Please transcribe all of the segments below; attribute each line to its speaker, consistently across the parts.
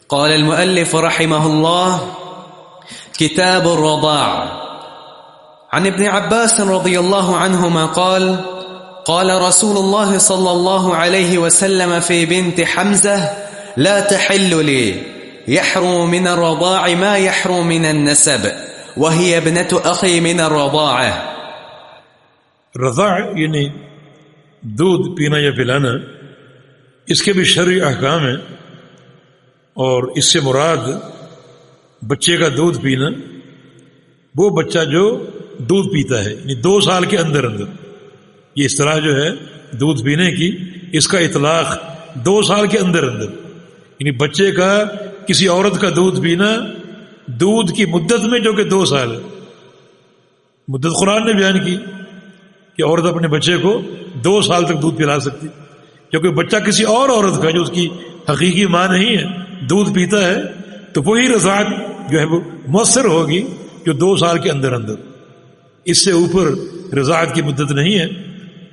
Speaker 1: قال المؤلف رحمه الله: كتاب الرضاع. عن ابن عباس رضي الله عنهما قال: قال رسول الله صلى الله عليه وسلم في بنت حمزة: لا تحل لي، يحرم من الرضاع ما يحرم من النسب، وهي ابنة أخي من الرضاعة.
Speaker 2: رضاع یعنی دودھ پینا یا پلانا، اس کے بھی شرعی احکام ہیں، اور اس سے مراد بچے کا دودھ پینا وہ بچہ جو دودھ پیتا ہے، یعنی 2 سال کے اندر اندر. یہ اصطلاح جو ہے دودھ پینے کی، اس کا اطلاق 2 سال کے اندر اندر، یعنی بچے کا کسی عورت کا دودھ پینا دودھ کی مدت میں جو کہ 2 سال ہے. مدت قرآن نے بیان کی کہ عورت اپنے بچے کو 2 سال تک دودھ پلا سکتی، کیونکہ بچہ کسی اور عورت کا جو اس کی حقیقی ماں نہیں ہے دودھ پیتا ہے، تو وہی رضاعت جو ہے وہ مؤثر ہوگی جو 2 سال کے اندر اندر. اس سے اوپر رضاعت کی مدت نہیں ہے.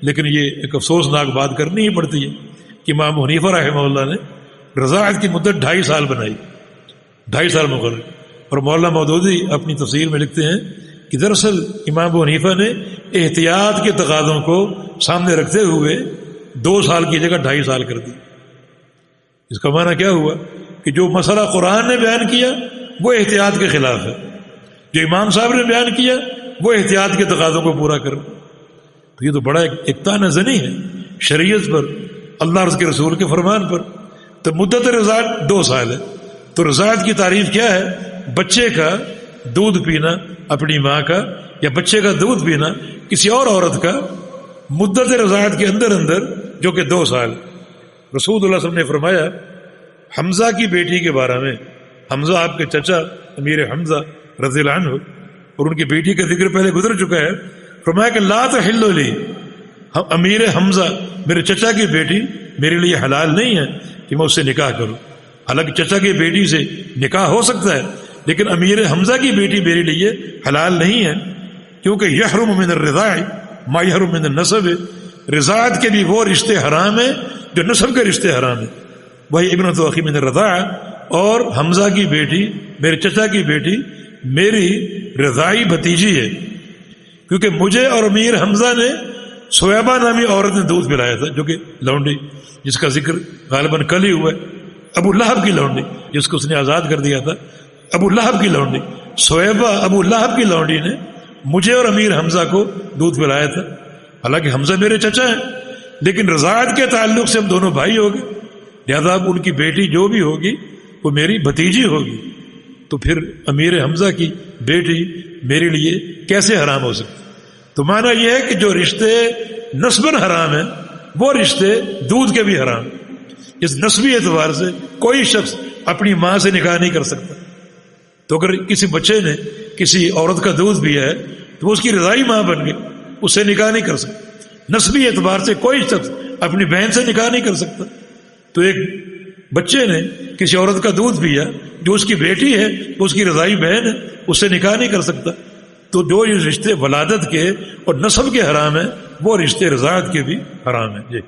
Speaker 2: لیکن یہ ایک افسوسناک بات کرنی ہی پڑتی ہے کہ امام حنیفہ رحمہ اللہ نے رضاعت کی مدت 2.5 سال بنائی، 2.5 سال مقرر. اور مولانا مودودی اپنی تفسیر میں لکھتے ہیں کہ دراصل امام ابو حنیفہ نے احتیاط کے تقاضوں کو سامنے رکھتے ہوئے 2 سال کی جگہ 2.5 سال کر دی. اس کا معنی کیا ہوا کہ جو مسئلہ قرآن نے بیان کیا وہ احتیاط کے خلاف ہے، جو امام صاحب نے بیان کیا وہ احتیاط کے تقاضوں کو پورا کر. تو یہ تو بڑا ایک طعنہ زنی ہے شریعت پر، اللہ اور اس کے رسول کے فرمان پر. تو مدت رضاعت 2 سال ہے. تو رضاعت کی تعریف کیا ہے؟ بچے کا دودھ پینا اپنی ماں کا، یا بچے کا دودھ پینا کسی اور عورت کا مدت رضاعت کے اندر اندر جو کہ 2 سال. رسول اللہ صلی اللہ علیہ وسلم نے فرمایا حمزہ کی بیٹی کے بارے میں، حمزہ آپ کے چچا امیر حمزہ رضی اللہ عنہ، اور ان کی بیٹی کا ذکر پہلے گزر چکا ہے. فرمایا کہ لا تحل لی، امیر حمزہ میرے چچا کی بیٹی میرے لیے حلال نہیں ہے کہ میں اس سے نکاح کروں. حالانکہ چچا کی بیٹی سے نکاح ہو سکتا ہے، لیکن امیر حمزہ کی بیٹی میرے لیے حلال نہیں ہے، کیونکہ یحرم من الرضاع ما یحرم من النسب. رضاعت کے بھی وہ رشتے حرام ہیں جو نسب کے رشتے حرام ہیں. وہی ابنۃ اخی من الرضاع، اور حمزہ کی بیٹی میرے چچا کی بیٹی میری رضاعی بھتیجی ہے، کیونکہ مجھے اور امیر حمزہ نے سویبہ نامی عورت نے دودھ پلایا تھا، جو کہ لونڈی جس کا ذکر غالباً کل ہی ہوا ہے، ابو لہب کی لونڈی جس کو اس نے آزاد کر دیا تھا. ابو لہب کی لونڈی سویبہ، ابو لہب کی لونڈی نے مجھے اور امیر حمزہ کو دودھ پلایا تھا. حالانکہ حمزہ میرے چچا ہیں، لیکن رضاعت کے تعلق سے ہم دونوں بھائی ہو گئے، لہذا اب ان کی بیٹی جو بھی ہوگی وہ میری بھتیجی ہوگی. تو پھر امیر حمزہ کی بیٹی میرے لیے کیسے حرام ہو سکتی؟ تو معنی یہ ہے کہ جو رشتے نسباً حرام ہیں وہ رشتے دودھ کے بھی حرام. اس نسبی اعتبار سے کوئی شخص اپنی ماں سے نکاح نہیں کر سکتا. تو اگر کسی بچے نے کسی عورت کا دودھ پیا ہے تو وہ اس کی رضائی ماں بن گئی، اس سے نکاح نہیں کر سکتا. نسبی اعتبار سے کوئی شخص اپنی بہن سے نکاح نہیں کر سکتا. تو ایک بچے نے کسی عورت کا دودھ پیا جو اس کی بیٹی ہے، وہ اس کی رضائی بہن ہے، اس سے نکاح نہیں کر سکتا. تو جو یہ رشتے ولادت کے اور نسب کے حرام ہیں وہ رشتے رضاعت کے بھی حرام ہیں. جی